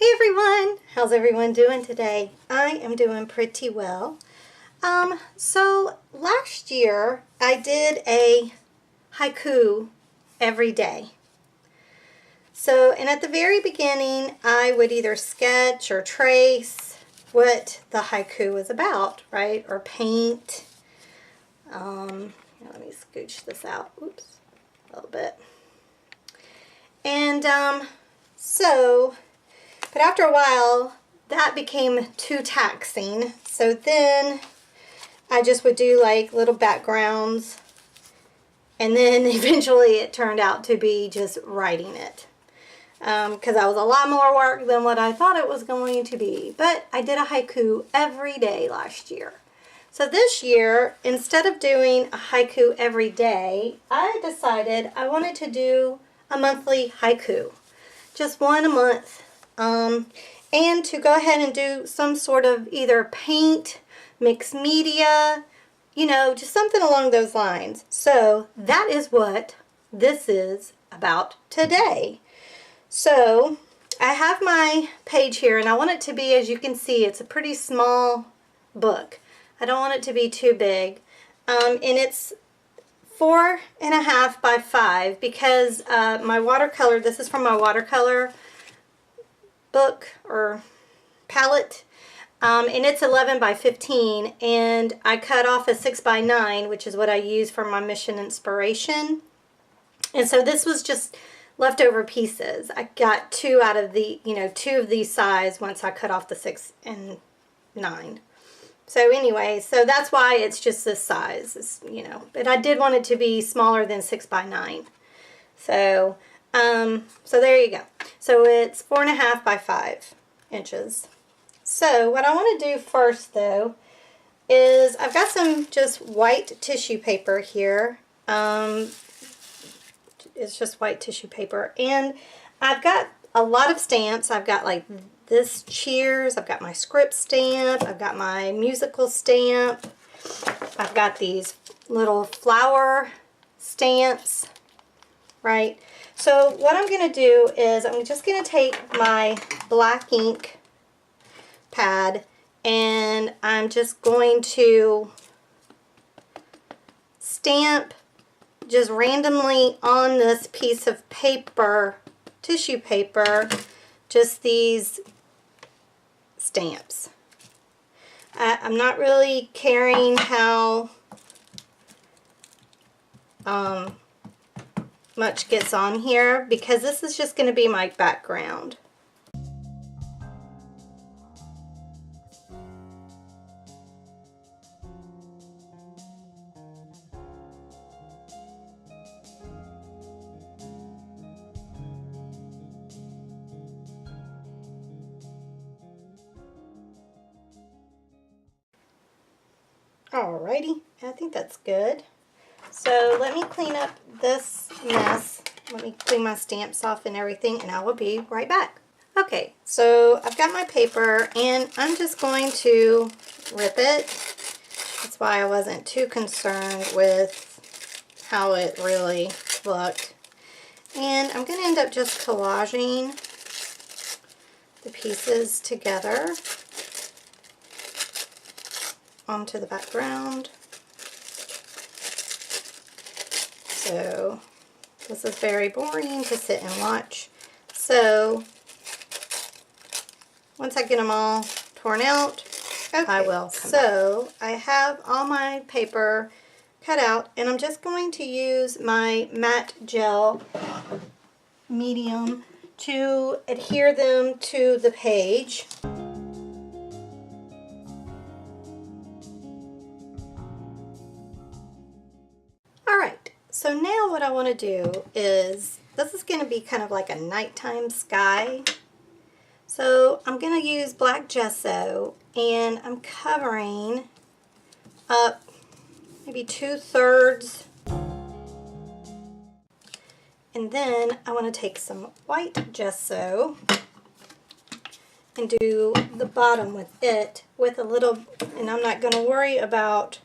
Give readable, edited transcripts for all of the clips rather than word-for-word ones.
Hey everyone! How's everyone doing today? I am doing pretty well. So last year I did a haiku every day. And at the very beginning I would either sketch or trace what the haiku was about, right? Or paint. Let me scooch this out. Oops, a little bit. And but after a while, that became too taxing. So then I just would do like little backgrounds. And then eventually it turned out to be just writing it. Because that was a lot more work than what I thought it was going to be. But I did a haiku every day last year. So this year, instead of doing a haiku every day, I decided I wanted to do a monthly haiku. Just one a month. And to go ahead and do some sort of either paint, mixed media, you know, just something along those lines. So that is what this is about today. So I have my page here and I want it to be, as you can see, it's a pretty small book. I don't want it to be too big. And it's 4.5 by 5 because my watercolor, this is from my watercolor book or palette, and it's 11 by 15, and I cut off a 6 by 9, which is what I use for my mission inspiration. And so this was just leftover pieces. I got two out of the, two of these size once I cut off the 6 and 9. So anyway, so that's why it's just this size, but I did want it to be smaller than 6 by 9. So there you go. So it's 4.5 by 5 inches. So what I want to do first though is I've got some just white tissue paper here. It's just white tissue paper, and I've got a lot of stamps. I've got like this Cheers, I've got my script stamp, I've got my musical stamp, I've got these little flower stamps, right? So what I'm going to do is I'm just going to take my black ink pad and I'm just going to stamp just randomly on this piece of paper, tissue paper, just these stamps. I'm not really caring how much gets on here because this is just going to be my background. Alrighty, I think that's good. So let me clean up this mess. Let me clean my stamps off and everything, and I will be right back. Okay, so I've got my paper, and I'm just going to rip it. That's why I wasn't too concerned with how it really looked. And I'm going to end up just collaging the pieces together onto the background. So this is very boring to sit and watch. So once I get them all torn out, okay, I will. So I have all my paper cut out, and I'm just going to use my matte gel medium to adhere them to the page. Alright, so now what I want to do is, this is going to be kind of like a nighttime sky. So I'm going to use black gesso, and I'm covering up maybe 2/3. And then I want to take some white gesso and do the bottom with it with a little, and I'm not going to worry about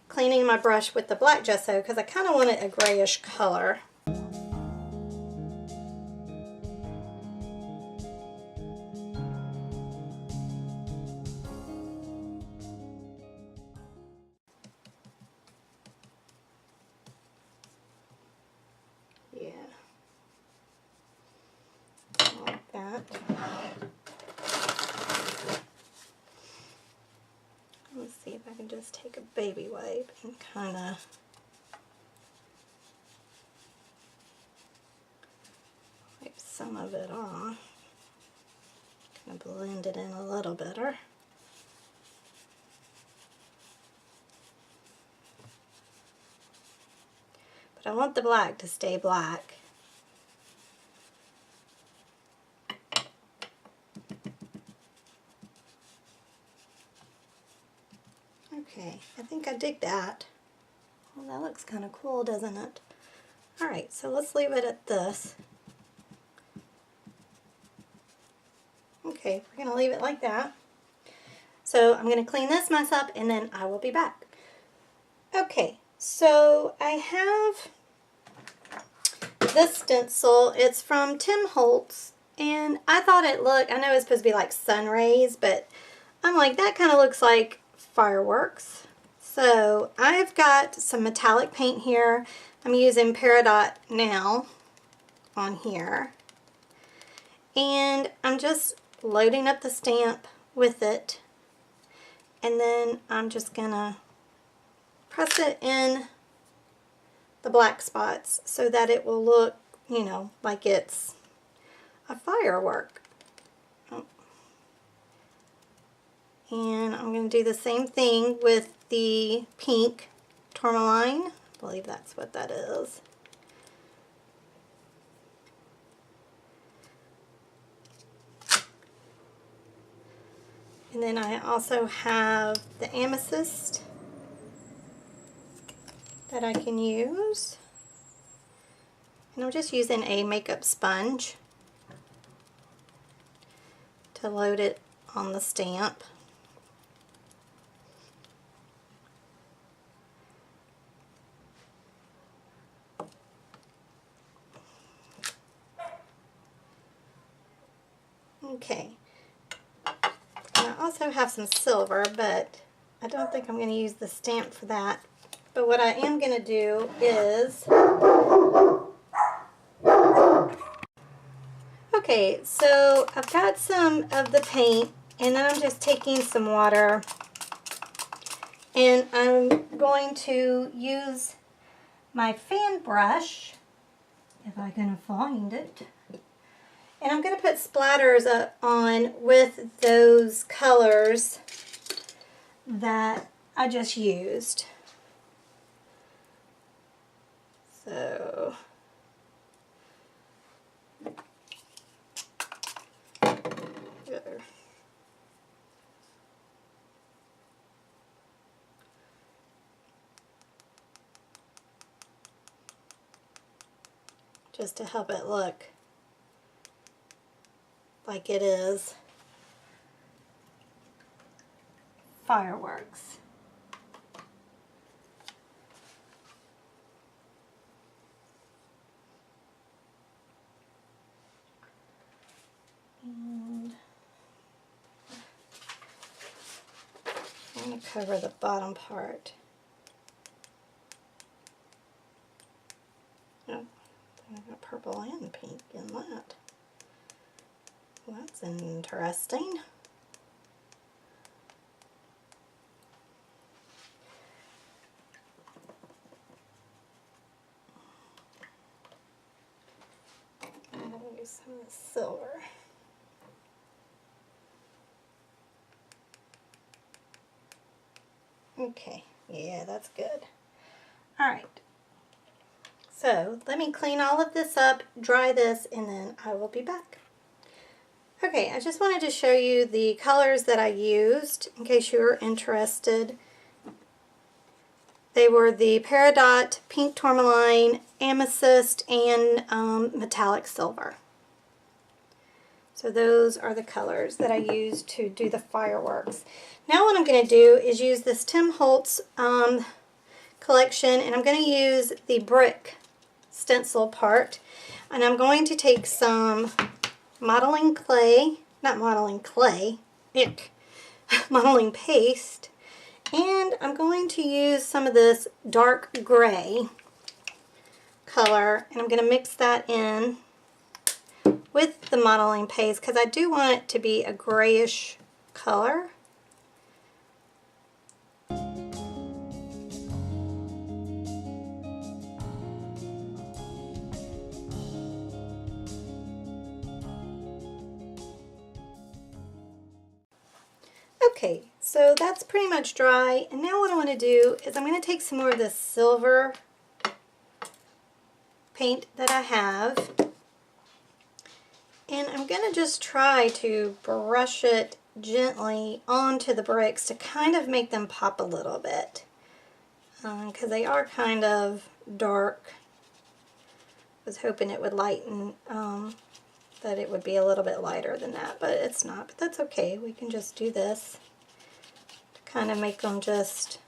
cleaning my brush with the black gesso because I kind of want it a grayish color. See if I can just take a baby wipe and kind of wipe some of it off. Kind of blend it in a little better. But I want the black to stay black. Okay, I think I dig that. Well, that looks kind of cool, doesn't it? Alright, so let's leave it at this. Okay, we're going to leave it like that. So I'm going to clean this mess up and then I will be back. Okay, so I have this stencil. It's from Tim Holtz, and I thought it looked, I know it's supposed to be like sun rays, but I'm like, that kind of looks like fireworks. So I've got some metallic paint here. I'm using Peridot now on here. And I'm just loading up the stamp with it. And then I'm just gonna press it in the black spots so that it will look, you know, like it's a firework. And I'm going to do the same thing with the pink tourmaline. I believe that's what that is. And then I also have the amethyst that I can use. And I'm just using a makeup sponge to load it on the stamp. Okay, and I also have some silver, but I don't think I'm going to use the stamp for that. But what I am going to do is, okay, so I've got some of the paint, and then I'm just taking some water, and I'm going to use my fan brush, if I can find it. And I'm going to put splatters on with those colors that I just used. So, there. Just to help it look like it is fireworks. And I'm going to cover the bottom part. Oh, I got purple and pink in that. Well, that's interesting. I'm going to use some of the silver. Okay, yeah, that's good. Alright, so let me clean all of this up, dry this, and then I will be back. Okay, I just wanted to show you the colors that I used in case you were interested. They were the Peridot, Pink Tourmaline, Amethyst, and Metallic Silver. So those are the colors that I used to do the fireworks. Now what I'm going to do is use this Tim Holtz collection, and I'm going to use the brick stencil part. And I'm going to take some modeling clay, not modeling clay, ick, modeling paste, and I'm going to use some of this dark gray color, and I'm going to mix that in with the modeling paste because I do want it to be a grayish color. Okay, so that's pretty much dry, and now what I want to do is I'm going to take some more of this silver paint that I have, and I'm going to just try to brush it gently onto the bricks to kind of make them pop a little bit, because they are kind of dark. I was hoping it would lighten, that it would be a little bit lighter than that, but it's not. But that's okay. We can just do this to kind of make them just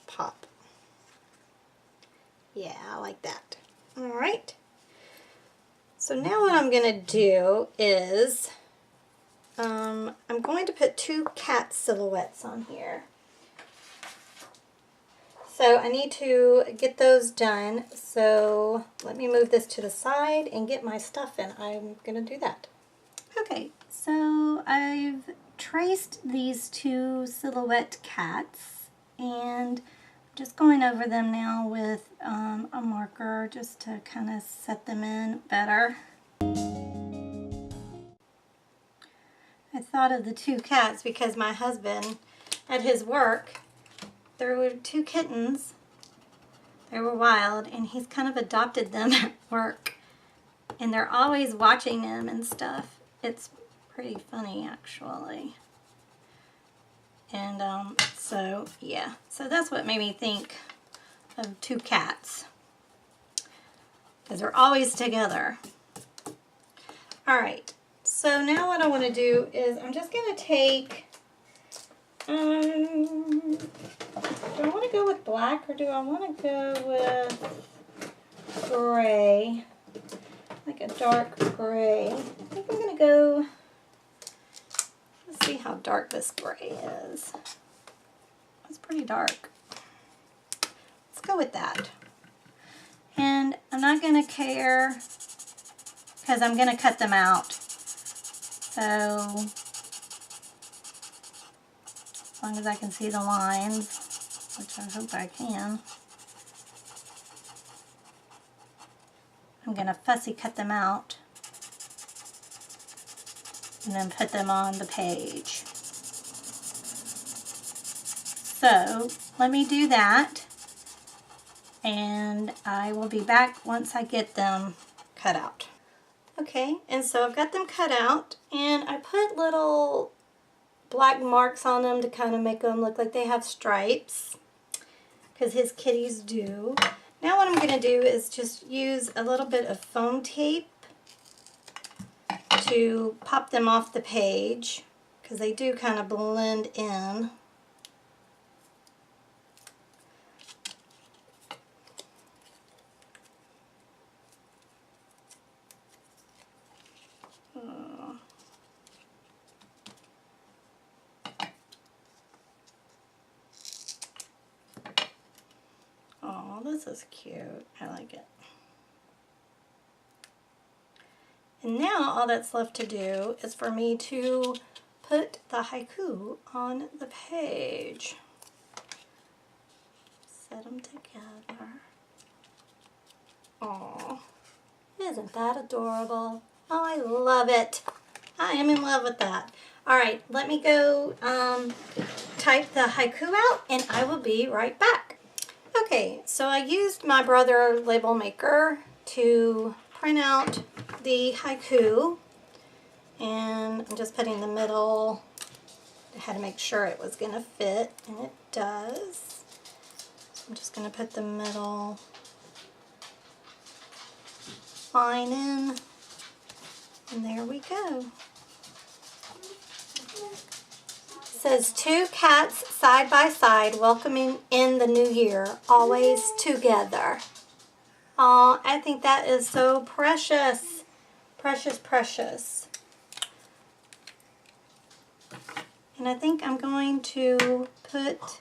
pop. Yeah, I like that. All right. So now what I'm going to do is I'm going to put 2 cat silhouettes on here. So I need to get those done. So let me move this to the side and get my stuff in. I'm going to do that. Okay, so I've traced these 2 silhouette cats, and I'm just going over them now with a marker just to kind of set them in better. I thought of the 2 cats because my husband, at his work, there were 2 kittens. They were wild, and he's kind of adopted them at work. And they're always watching him and stuff. It's pretty funny, actually. And so, yeah. So that's what made me think of 2 cats. Because they're always together. Alright. So now what I want to do is I'm just going to take... do I want to go with black, or do I want to go with gray? Like a dark gray. I think I'm going to go, let's see how dark this gray is. It's pretty dark. Let's go with that. And I'm not going to care because I'm going to cut them out. So as long as I can see the lines, which I hope I can. I'm going to fussy cut them out and then put them on the page. So let me do that, and I will be back once I get them cut out. Okay, and so I've got them cut out, and I put little black marks on them to kind of make them look like they have stripes, because his kitties do. Now what I'm going to do is just use a little bit of foam tape to pop them off the page, because they do kind of blend in. Oh, this is cute. I like it. And now all that's left to do is for me to put the haiku on the page. Set them together. Oh, isn't that adorable? Oh, I love it. I am in love with that. All right, let me go type the haiku out, and I will be right back. Okay, so I used my Brother label maker to print out the haiku, and I'm just putting the middle. I had to make sure it was going to fit, and it does. So I'm just going to put the middle line in, and there we go. It says 2 cats side by side welcoming in the new year, always together. Aw, I think that is so precious. Precious, precious. And I think I'm going to put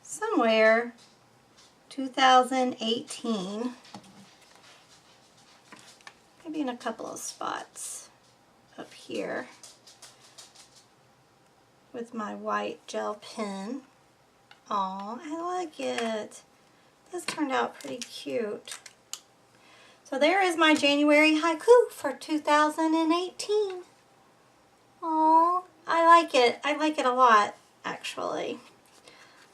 somewhere 2018. Maybe in a couple of spots up here with my white gel pen. Aw, I like it. This turned out pretty cute. So there is my January haiku for 2018. Aw, I like it. I like it a lot, actually.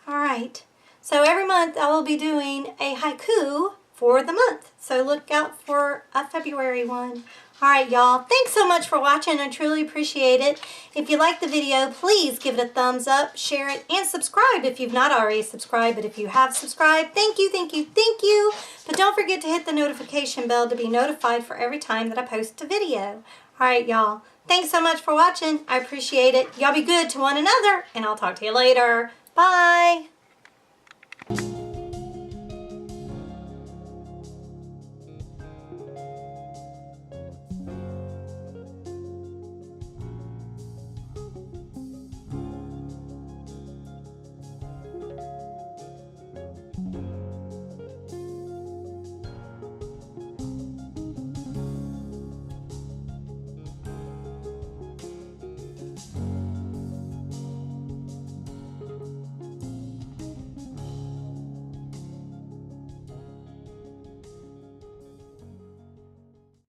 All right. So every month I will be doing a haiku for the month. So look out for a February one. All right, y'all. Thanks so much for watching. I truly appreciate it. If you like the video, please give it a thumbs up, share it, and subscribe if you've not already subscribed. But if you have subscribed, thank you, thank you, thank you. But don't forget to hit the notification bell to be notified for every time that I post a video. All right, y'all. Thanks so much for watching. I appreciate it. Y'all be good to one another, and I'll talk to you later. Bye.